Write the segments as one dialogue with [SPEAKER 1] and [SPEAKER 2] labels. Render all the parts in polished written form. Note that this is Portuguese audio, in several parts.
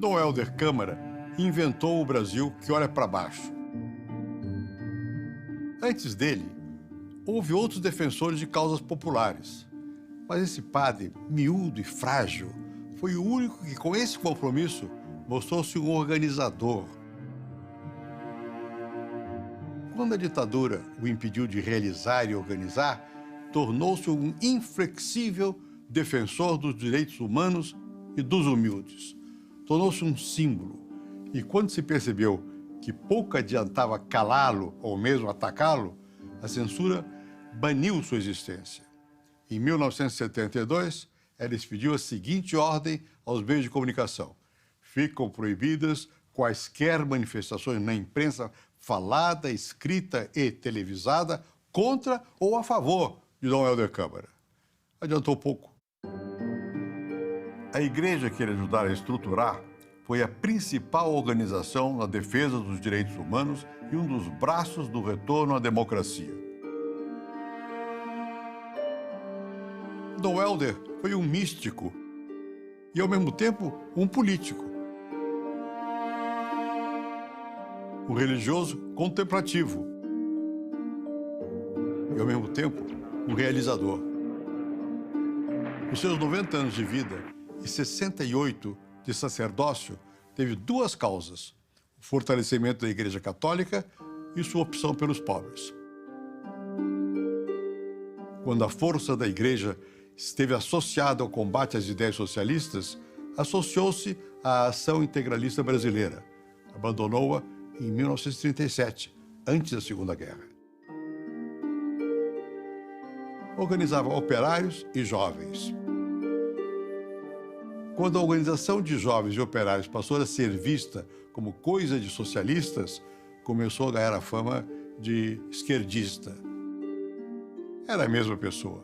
[SPEAKER 1] Dom Helder Câmara inventou o Brasil que olha para baixo. Antes dele, houve outros defensores de causas populares. Mas esse padre, miúdo e frágil, foi o único que, com esse compromisso, mostrou-se um organizador. Quando a ditadura o impediu de realizar e organizar, tornou-se um inflexível defensor dos direitos humanos e dos humildes. Tornou-se um símbolo. E quando se percebeu que pouco adiantava calá-lo ou mesmo atacá-lo, a censura baniu sua existência. Em 1972, ela expediu a seguinte ordem aos meios de comunicação: ficam proibidas quaisquer manifestações na imprensa falada, escrita e televisada contra ou a favor de Dom Helder Câmara. Adiantou pouco. A igreja que ele ajudara a estruturar foi a principal organização na defesa dos direitos humanos e um dos braços do retorno à democracia. Dom Helder foi um místico e, ao mesmo tempo, um político. Um religioso contemplativo e, ao mesmo tempo, um realizador. Nos seus 90 anos de vida e 68 de sacerdócio, teve duas causas: o fortalecimento da Igreja Católica e sua opção pelos pobres. Quando a força da Igreja esteve associada ao combate às ideias socialistas, associou-se à Ação Integralista Brasileira. Abandonou-a em 1937, antes da Segunda Guerra. Organizava operários e jovens. Quando a organização de jovens e operários passou a ser vista como coisa de socialistas, começou a ganhar a fama de esquerdista. Era a mesma pessoa.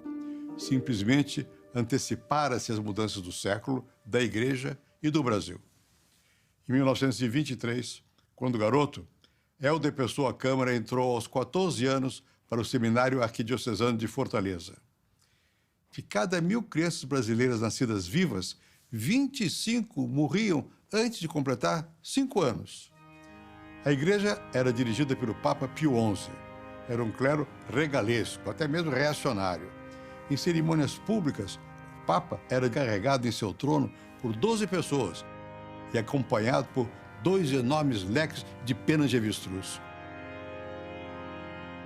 [SPEAKER 1] Simplesmente antecipara-se as mudanças do século, da Igreja e do Brasil. Em 1923, quando garoto, Helder Pessoa Câmara entrou aos 14 anos para o Seminário Arquidiocesano de Fortaleza. De cada 1000 crianças brasileiras nascidas vivas, 25 morriam antes de completar 5 anos. A igreja era dirigida pelo Papa Pio XI. Era um clero regalesco, até mesmo reacionário. Em cerimônias públicas, o Papa era carregado em seu trono por 12 pessoas e acompanhado por 2 enormes leques de penas de avestruz.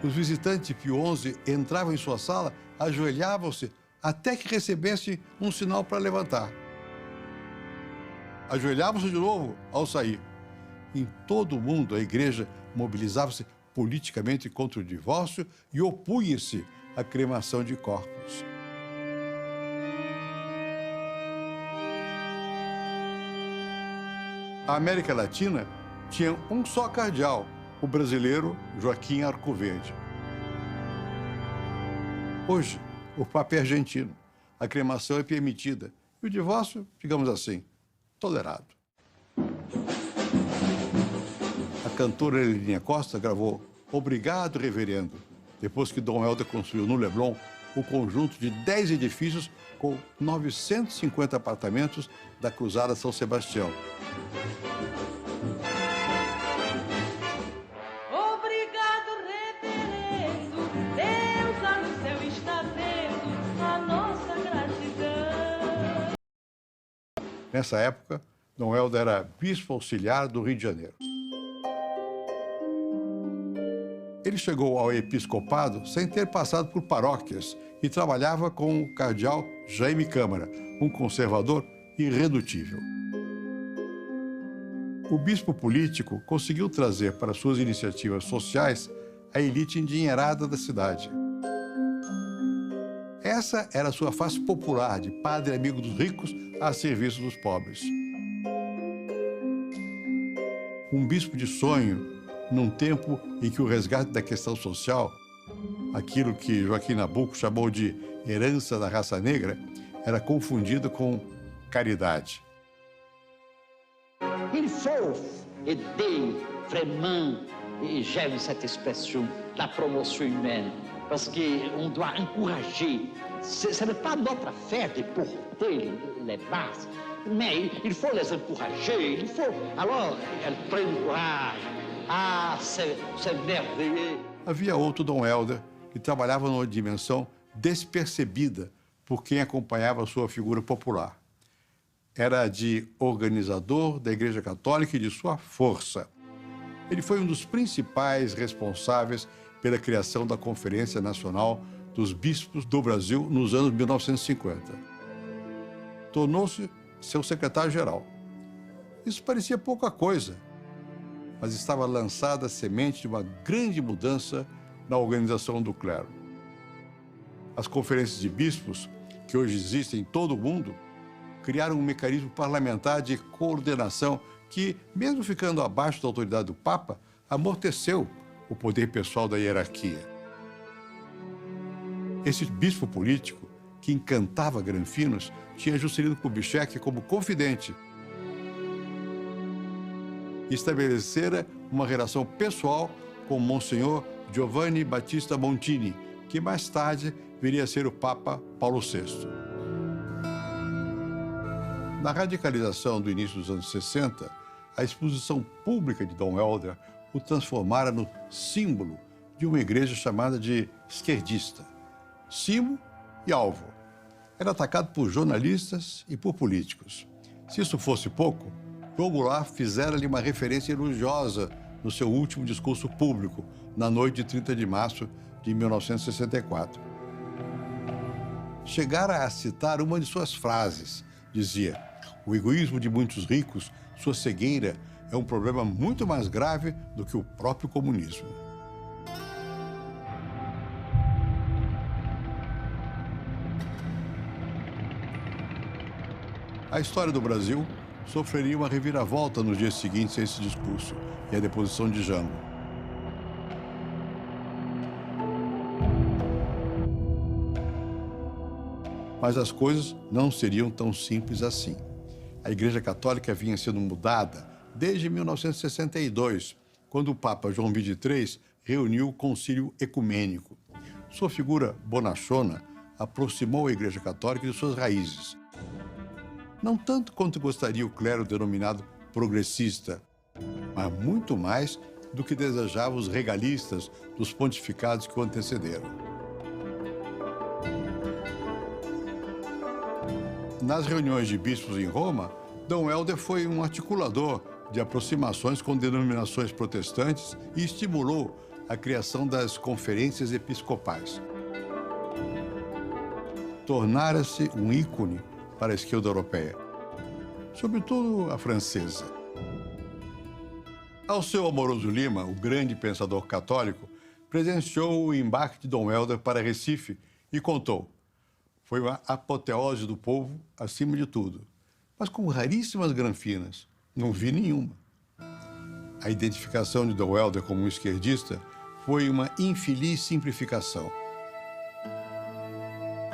[SPEAKER 1] Os visitantes de Pio XI entravam em sua sala, ajoelhavam-se até que recebessem um sinal para levantar. Ajoelhavam-se de novo ao sair. Em todo o mundo, a igreja mobilizava-se politicamente contra o divórcio e opunha-se à cremação de corpos. A América Latina tinha um só cardeal, o brasileiro Joaquim Arcoverde. Hoje, o Papa é argentino. A cremação é permitida e o divórcio, digamos assim, tolerado. A cantora Elininha Costa gravou Obrigado, Reverendo, depois que Dom Helder construiu no Leblon o conjunto de 10 edifícios com 950 apartamentos da Cruzada São Sebastião.
[SPEAKER 2] Obrigado, reverendo, Deus lá no céu está vendo a nossa gratidão.
[SPEAKER 1] Nessa época, Dom Helder era bispo auxiliar do Rio de Janeiro. Ele chegou ao episcopado sem ter passado por paróquias e trabalhava com o cardeal Jaime Câmara, um conservador irredutível. O bispo político conseguiu trazer para suas iniciativas sociais a elite endinheirada da cidade. Essa era a sua face popular de padre amigo dos ricos a serviço dos pobres. Um bispo de sonho, num tempo em que o resgate da questão social, aquilo que Joaquim Nabuco chamou de herança da raça negra, era confundido com caridade.
[SPEAKER 3] Il faut aider vraiment, et j'aime cette expression, la promotion humaine, parce qu'on doit encourager. Ce n'est pas notre affaire de porter les masques, Mais il faut les encourager, il faut... Alors, elles prennent courage. Ah, c'est merveilleux.
[SPEAKER 1] Havia outro Dom Helder que trabalhava numa dimensão despercebida por quem acompanhava sua figura popular. Era de organizador da Igreja Católica e de sua força. Ele foi um dos principais responsáveis pela criação da Conferência Nacional dos Bispos do Brasil nos anos 1950. Tornou-se seu secretário-geral. Isso parecia pouca coisa, mas estava lançada a semente de uma grande mudança na organização do clero. As conferências de bispos, que hoje existem em todo o mundo, criaram um mecanismo parlamentar de coordenação que, mesmo ficando abaixo da autoridade do Papa, amorteceu o poder pessoal da hierarquia. Esse bispo político, que encantava granfinos, tinha Juscelino Kubitschek como confidente. Estabelecera uma relação pessoal com Monsenhor Giovanni Battista Montini, que mais tarde viria a ser o Papa Paulo VI. Na radicalização do início dos anos 60, a exposição pública de Dom Helder o transformara no símbolo de uma igreja chamada de esquerdista. Símbolo e alvo. Era atacado por jornalistas e por políticos. Se isso fosse pouco, João Goulart fizera-lhe uma referência elogiosa no seu último discurso público, na noite de 30 de março de 1964. Chegara a citar uma de suas frases. Dizia: o egoísmo de muitos ricos, sua cegueira, é um problema muito mais grave do que o próprio comunismo. A história do Brasil sofreria uma reviravolta nos dias seguintes a esse discurso e a deposição de Jango. Mas as coisas não seriam tão simples assim. A Igreja Católica vinha sendo mudada desde 1962, quando o Papa João XXIII reuniu o Concílio Ecumênico. Sua figura bonachona aproximou a Igreja Católica de suas raízes. Não tanto quanto gostaria o clero denominado progressista, mas muito mais do que desejavam os regalistas dos pontificados que o antecederam. Nas reuniões de bispos em Roma, Dom Helder foi um articulador de aproximações com denominações protestantes e estimulou a criação das conferências episcopais. Tornara-se um ícone para a esquerda europeia, sobretudo a francesa. Ao seu amoroso Lima, o grande pensador católico presenciou o embarque de Dom Helder para Recife e contou: foi uma apoteose do povo acima de tudo, mas com raríssimas granfinas, não vi nenhuma. A identificação de Dom Helder como um esquerdista foi uma infeliz simplificação.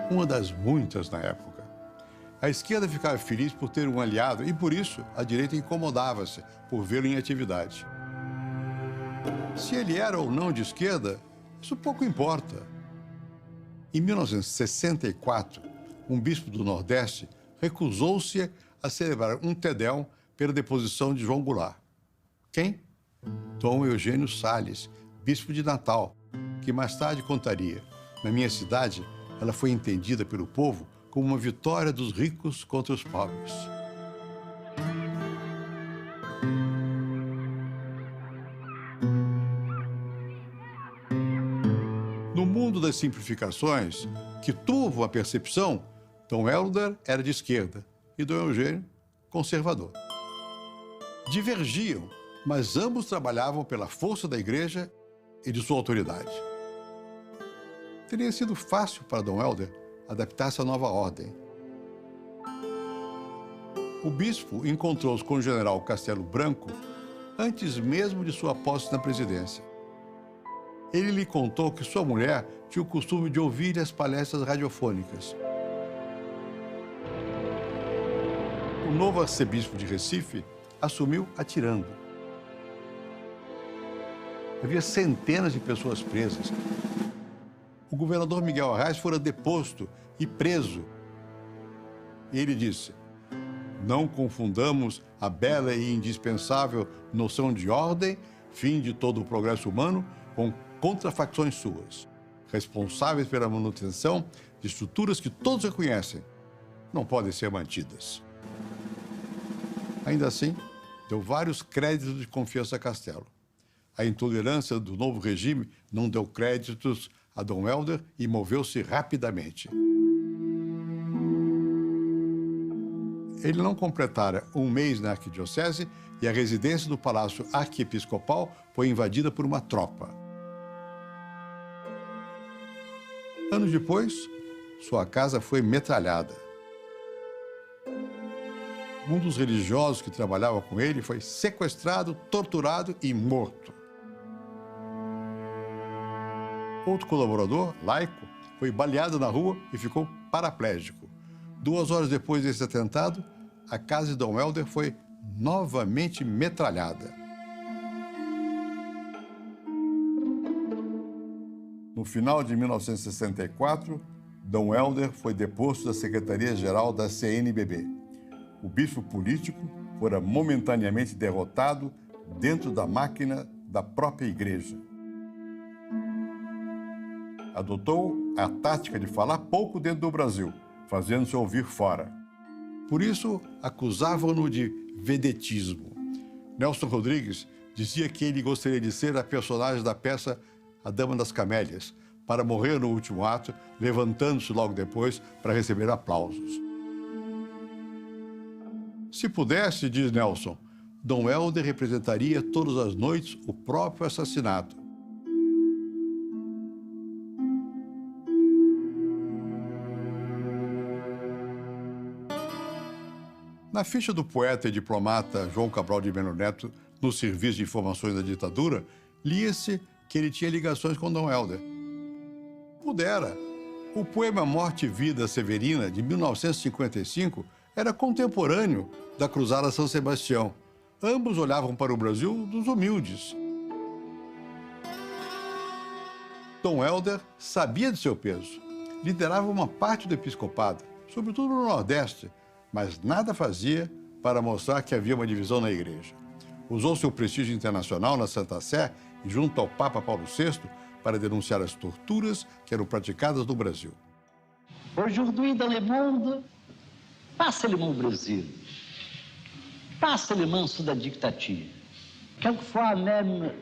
[SPEAKER 1] Uma das muitas na época. A esquerda ficava feliz por ter um aliado e, por isso, a direita incomodava-se por vê-lo em atividade. Se ele era ou não de esquerda, isso pouco importa. Em 1964, um bispo do Nordeste recusou-se a celebrar um Te-Deum pela deposição de João Goulart. Quem? Dom Eugênio Salles, bispo de Natal, que mais tarde contaria: na minha cidade, ela foi entendida pelo povo como uma vitória dos ricos contra os pobres. No mundo das simplificações, que tuvo a percepção, Dom Helder era de esquerda e Dom Eugênio, conservador. Divergiam, mas ambos trabalhavam pela força da Igreja e de sua autoridade. Teria sido fácil para Dom Helder adaptar-se à nova ordem. O bispo encontrou-se com o general Castelo Branco antes mesmo de sua posse na presidência. Ele lhe contou que sua mulher tinha o costume de ouvir as palestras radiofônicas. O novo arcebispo de Recife assumiu atirando. Havia centenas de pessoas presas. O governador Miguel Arraes fora deposto e preso. E ele disse: Não confundamos a bela e indispensável noção de ordem, fim de todo o progresso humano, com contrafacções suas, responsáveis pela manutenção de estruturas que todos reconhecem, não podem ser mantidas. Ainda assim, deu vários créditos de confiança a Castelo. A intolerância do novo regime não deu créditos a Dom Helder e moveu-se rapidamente. Ele não completara um mês na arquidiocese e a residência do Palácio Arquiepiscopal foi invadida por uma tropa. Anos depois, sua casa foi metralhada. Um dos religiosos que trabalhava com ele foi sequestrado, torturado e morto. Outro colaborador, laico, foi baleado na rua e ficou paraplégico. 2 horas depois desse atentado, a casa de Dom Helder foi novamente metralhada. No final de 1964, Dom Helder foi deposto da Secretaria-Geral da CNBB. O bispo político fora momentaneamente derrotado dentro da máquina da própria igreja. Adotou a tática de falar pouco dentro do Brasil, fazendo-se ouvir fora. Por isso, acusavam-no de vedetismo. Nelson Rodrigues dizia que ele gostaria de ser a personagem da peça A Dama das Camélias, para morrer no último ato, levantando-se logo depois para receber aplausos. Se pudesse, diz Nelson, Dom Helder representaria todas as noites o próprio assassinato. Na ficha do poeta e diplomata João Cabral de Melo Neto, no Serviço de Informações da Ditadura, lia-se que ele tinha ligações com Dom Helder. Pudera. O poema Morte e Vida Severina, de 1955, era contemporâneo da Cruzada São Sebastião. Ambos olhavam para o Brasil dos humildes. Dom Helder sabia de seu peso. Liderava uma parte do episcopado, sobretudo no Nordeste, mas nada fazia para mostrar que havia uma divisão na igreja. Usou seu prestígio internacional na Santa Sé e junto ao Papa Paulo VI para denunciar as torturas que eram praticadas no Brasil.
[SPEAKER 3] Aujourd'hui, dans le monde, pas seulement au Brésil, pas seulement sous la dictature, quelquefois même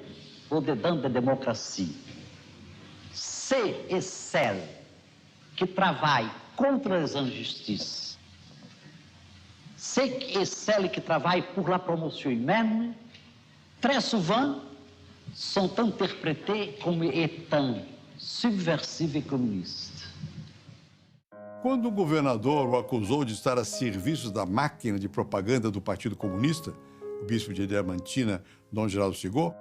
[SPEAKER 3] au-dedans da démocratie, ceux et celles qui travaillent contre les injustices, ceux et celles qui travaillent pour la promotion humaine, très souvent sont interprétés comme étant subversifs et communistes.
[SPEAKER 1] Quando o governador o acusou de estar a serviço da máquina de propaganda do Partido Comunista, o bispo de Diamantina, Dom Geraldo Sigô,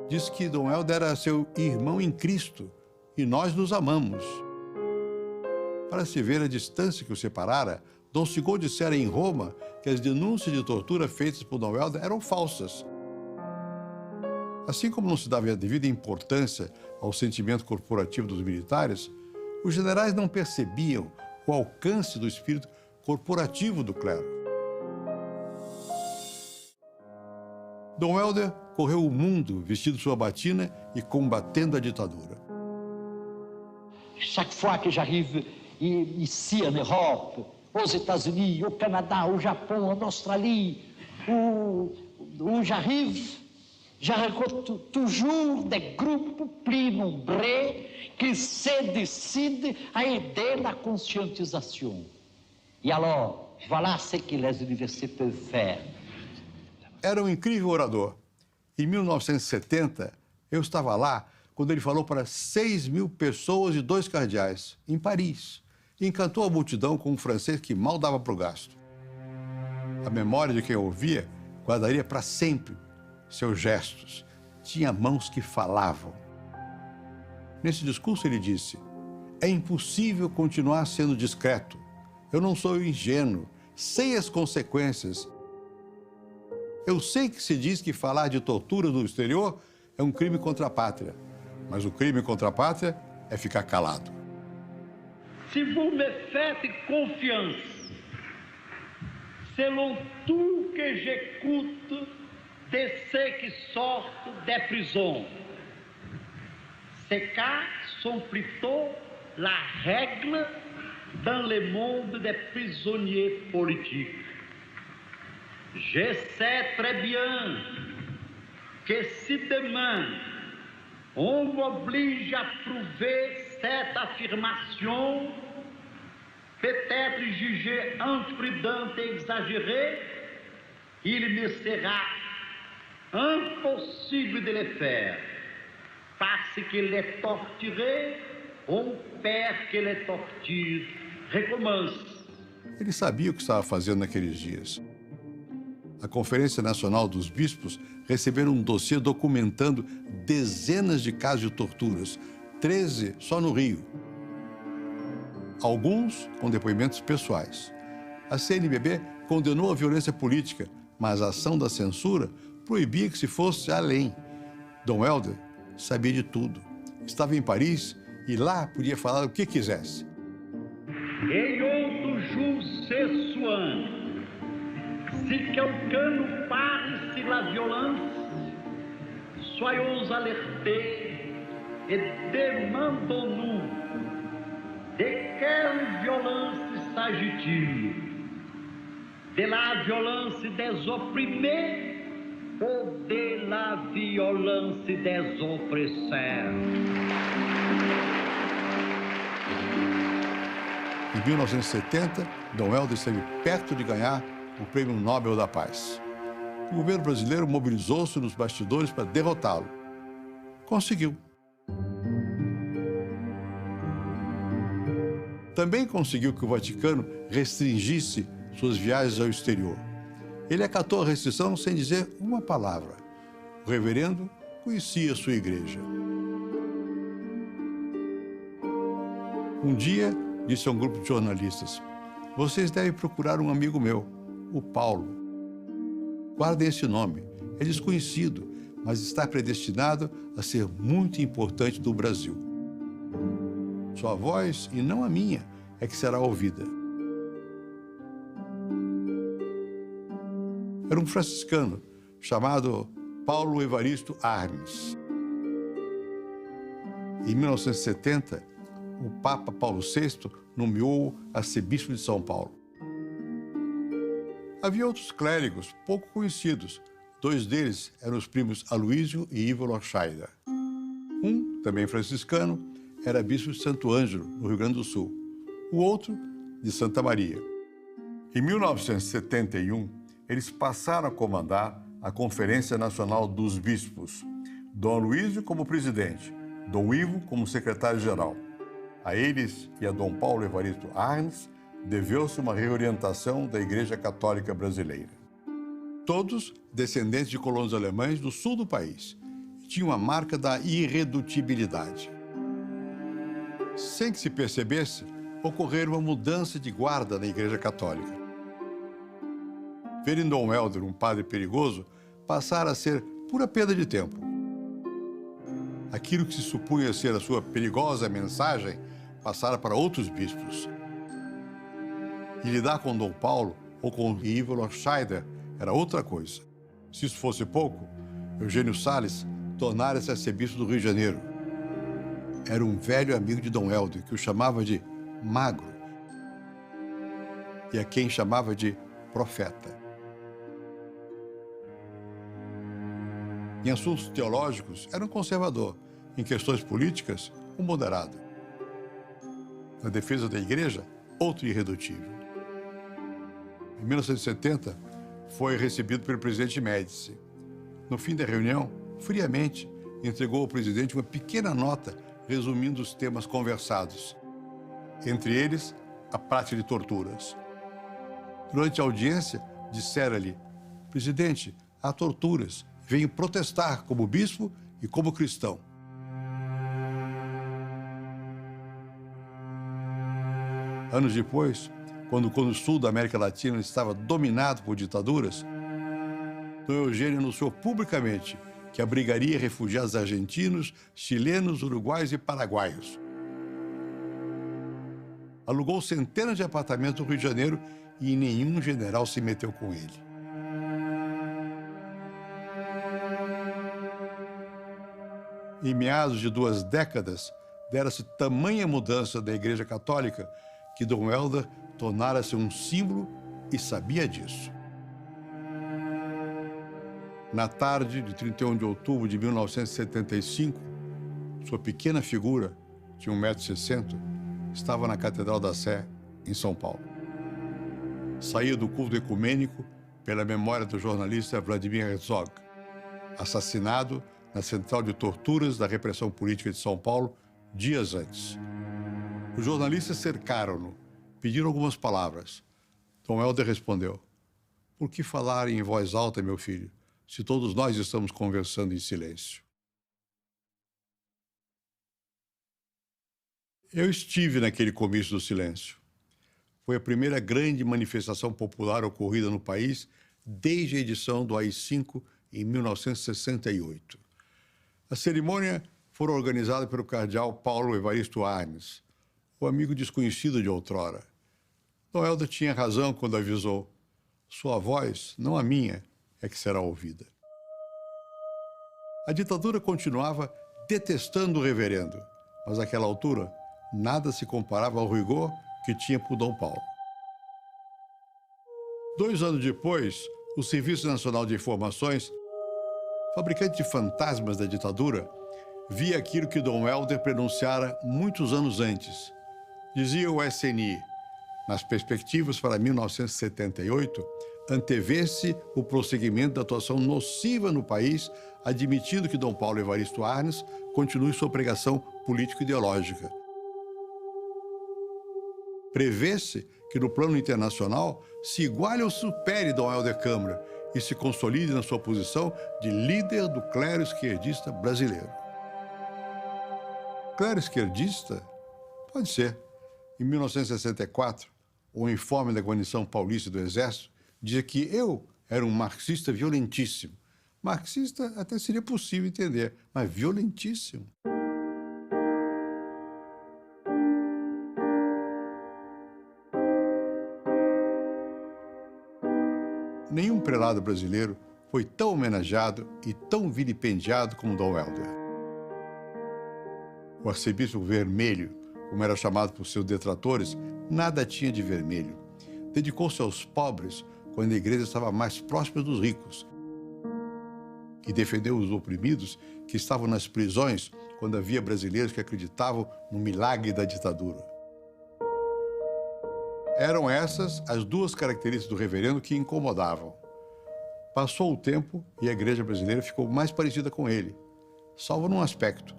[SPEAKER 1] disse que Dom Helder era seu irmão em Cristo e nós nos amamos. Para se ver a distância que o separara, Dom Sigô dissera em Roma que as denúncias de tortura feitas por Dom Helder eram falsas. Assim como não se dava a devida importância ao sentimento corporativo dos militares, os generais não percebiam o alcance do espírito corporativo do clero. Dom Helder correu o mundo vestido sua batina e combatendo a ditadura.
[SPEAKER 3] Chaque fois que j'arrive ici en Europe, aux États-Unis, au Canada, au Japon, en Australie, où j'arrive, je rencontre toujours des groupes plus nombreux qui se décident à aider la conscientisation. Et alors, voilà ce que les universités peuvent faire.
[SPEAKER 1] Era um incrível orador. Em 1970, eu estava lá quando ele falou para 6.000 pessoas e 2 cardeais, em Paris, e encantou a multidão com um francês que mal dava para o gasto. A memória de quem ouvia guardaria para sempre seus gestos. Tinha mãos que falavam. Nesse discurso ele disse: é impossível continuar sendo discreto. Eu não sou ingênuo, sei as consequências. Eu sei que se diz que falar de tortura no exterior é um crime contra a pátria, mas o crime contra a pátria é ficar calado.
[SPEAKER 4] Se vous me faites confiance, selon tout que j'écoute de ceux qui sortent des prisons. Ces cas sont plutôt la règle dans le monde des prisonniers politiques. Je sais très bien que si demain on m'oblige à prouver cette affirmation, peut-être jugée imprudente et exagérée, il me sera impossible de le faire, parce que les torturés ont peur que les tortures recommencent.
[SPEAKER 1] Ele sabia o que estava fazendo naqueles dias. A Conferência Nacional dos Bispos receberam um dossiê documentando dezenas de casos de torturas, 13 só no Rio. Alguns com depoimentos pessoais. A CNBB condenou a violência política, mas a ação da censura proibia que se fosse além. Dom Helder sabia de tudo. Estava em Paris e lá podia falar o que quisesse.
[SPEAKER 4] Et autres jours ce soir, si quelqu'un nous parle sur la violence, soyons alertés et demandons-nous de quelle violence s'agit-il? De la violence des opprimés ou de la violence des opresseurs?
[SPEAKER 1] Em 1970, Dom Helder esteve perto de ganhar o Prêmio Nobel da Paz. O governo brasileiro mobilizou-se nos bastidores para derrotá-lo. Conseguiu. Também conseguiu que o Vaticano restringisse suas viagens ao exterior. Ele acatou a restrição sem dizer uma palavra. O reverendo conhecia sua igreja. Um dia, disse a um grupo de jornalistas: "Vocês devem procurar um amigo meu, o Paulo. Guardem esse nome. É desconhecido, mas está predestinado a ser muito importante no Brasil. Sua voz, e não a minha, é que será ouvida." Era um franciscano chamado Paulo Evaristo Arnes. Em 1970, o Papa Paulo VI nomeou-o arcebispo de São Paulo. Havia outros clérigos pouco conhecidos. Dois deles eram os primos Aloísio e Ivo Lochaider. Um, também franciscano, era bispo de Santo Ângelo, no Rio Grande do Sul. O outro, de Santa Maria. Em 1971, eles passaram a comandar a Conferência Nacional dos Bispos. Dom Aloísio como presidente, Dom Ivo como secretário-geral. A eles e a Dom Paulo Evaristo Arnes deveu-se uma reorientação da Igreja Católica Brasileira. Todos descendentes de colonos alemães do sul do país, tinham a marca da irredutibilidade. Sem que se percebesse, ocorreu uma mudança de guarda na Igreja Católica. Ver em Dom Helder um padre perigoso passara a ser pura perda de tempo. Aquilo que se supunha ser a sua perigosa mensagem passara para outros bispos. E lidar com Dom Paulo ou com Ivo Lochaider era outra coisa. Se isso fosse pouco, Eugênio Salles tornara-se arcebispo do Rio de Janeiro. Era um velho amigo de Dom Helder, que o chamava de magro, e a quem chamava de profeta. Em assuntos teológicos, era um conservador. Em questões políticas, um moderado. Na defesa da igreja, outro irredutível. Em 1970, foi recebido pelo presidente Médici. No fim da reunião, friamente, entregou ao presidente uma pequena nota resumindo os temas conversados. Entre eles, a prática de torturas. Durante a audiência, dissera-lhe: "Presidente, há torturas. Venho protestar como bispo e como cristão." Anos depois, quando o sul da América Latina estava dominado por ditaduras, Dom Eugênio anunciou publicamente que abrigaria refugiados argentinos, chilenos, uruguaios e paraguaios. alugou centenas de apartamentos no Rio de Janeiro e nenhum general se meteu com ele. Em meados de 2 décadas, dera-se tamanha mudança da Igreja Católica que Dom Helder tornara-se um símbolo e sabia disso. Na tarde de 31 de outubro de 1975, sua pequena figura, de 1,60 m, estava na Catedral da Sé, em São Paulo. Saía do culto ecumênico pela memória do jornalista Vladimir Herzog, assassinado na Central de Torturas da Repressão Política de São Paulo dias antes. Os jornalistas cercaram-no, pediram algumas palavras. Dom Helder respondeu: "Por que falar em voz alta, meu filho, se todos nós estamos conversando em silêncio?" Eu estive naquele comício do silêncio. Foi a primeira grande manifestação popular ocorrida no país desde a edição do AI-5 em 1968. A cerimônia foi organizada pelo cardeal Paulo Evaristo Arnes, o amigo desconhecido de outrora. Dom Helder tinha razão quando avisou: "Sua voz, não a minha, é que será ouvida." A ditadura continuava detestando o reverendo, mas naquela altura nada se comparava ao rigor que tinha por Dom Paulo. 2 anos depois, o Serviço Nacional de Informações, fabricante de fantasmas da ditadura, via aquilo que Dom Helder pronunciara muitos anos antes. Dizia o SNI: nas perspectivas para 1978, antevê-se o prosseguimento da atuação nociva no país, admitindo que Dom Paulo Evaristo Arnes continue sua pregação político-ideológica. Prevê-se que no plano internacional se iguale ou supere Dom Helder Câmara e se consolide na sua posição de líder do clero esquerdista brasileiro. Clero esquerdista? Pode ser. Em 1964, o informe da guarnição paulista do Exército dizia que eu era um marxista violentíssimo. Marxista até seria possível entender, mas violentíssimo. Nenhum prelado brasileiro foi tão homenageado e tão vilipendiado como Dom Helder. O arcebispo vermelho, como era chamado por seus detratores, nada tinha de vermelho. Dedicou-se aos pobres quando a igreja estava mais próxima dos ricos e defendeu os oprimidos que estavam nas prisões quando havia brasileiros que acreditavam no milagre da ditadura. Eram essas as 2 características do reverendo que incomodavam. Passou o tempo e a igreja brasileira ficou mais parecida com ele, salvo num aspecto: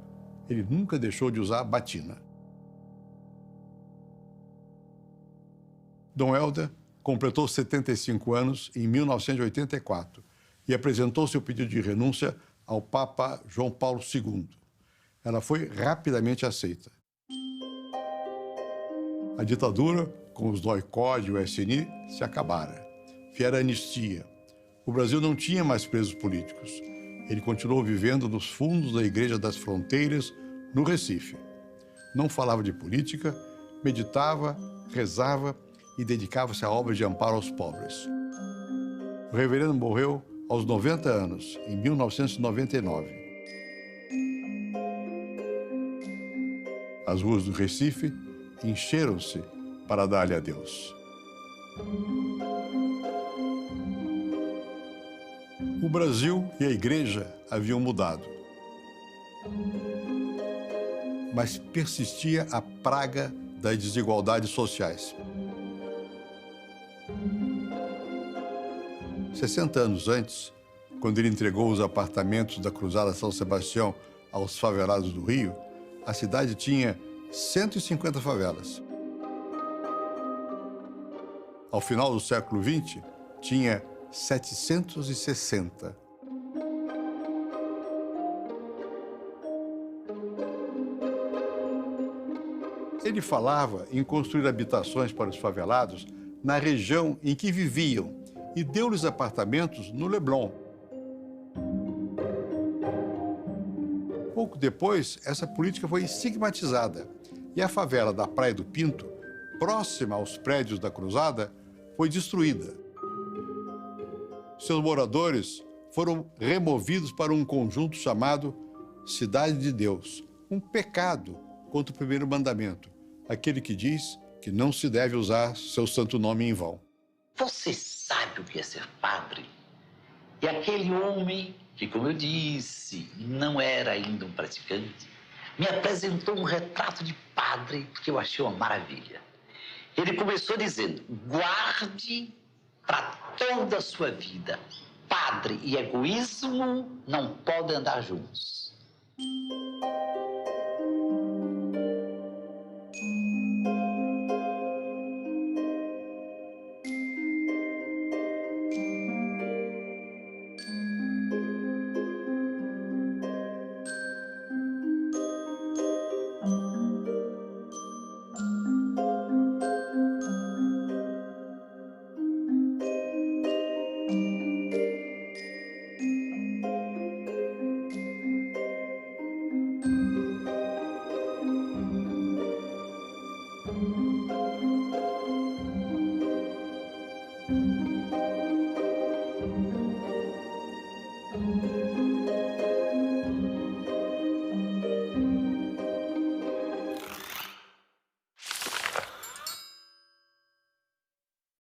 [SPEAKER 1] ele nunca deixou de usar batina. Dom Helder completou 75 anos em 1984 e apresentou seu pedido de renúncia ao Papa João Paulo II. Ela foi rapidamente aceita. A ditadura, com os NOICOD e o SNI, se acabara. Viera a anistia. O Brasil não tinha mais presos políticos. Ele continuou vivendo nos fundos da Igreja das Fronteiras, no Recife. Não falava de política, meditava, rezava e dedicava-se à obra de amparo aos pobres. O reverendo morreu aos 90 anos, em 1999. As ruas do Recife encheram-se para dar-lhe adeus. O Brasil e a Igreja haviam mudado. Mas persistia a praga das desigualdades sociais. 60 anos antes, quando ele entregou os apartamentos da Cruzada São Sebastião aos favelados do Rio, a cidade tinha 150 favelas. Ao final do século XX, tinha 760. Ele falava em construir habitações para os favelados na região em que viviam e deu-lhes apartamentos no Leblon. Pouco depois, essa política foi estigmatizada e a favela da Praia do Pinto próxima aos prédios da cruzada, foi destruída. Seus moradores foram removidos para um conjunto chamado Cidade de Deus, um pecado contra o primeiro mandamento, aquele que diz que não se deve usar seu santo nome em vão.
[SPEAKER 5] Você sabe o que é ser padre? E aquele homem que, como eu disse, não era ainda um praticante, me apresentou um retrato de padre que eu achei uma maravilha. Ele começou dizendo: guarde para toda a sua vida. Padre e egoísmo não podem andar juntos.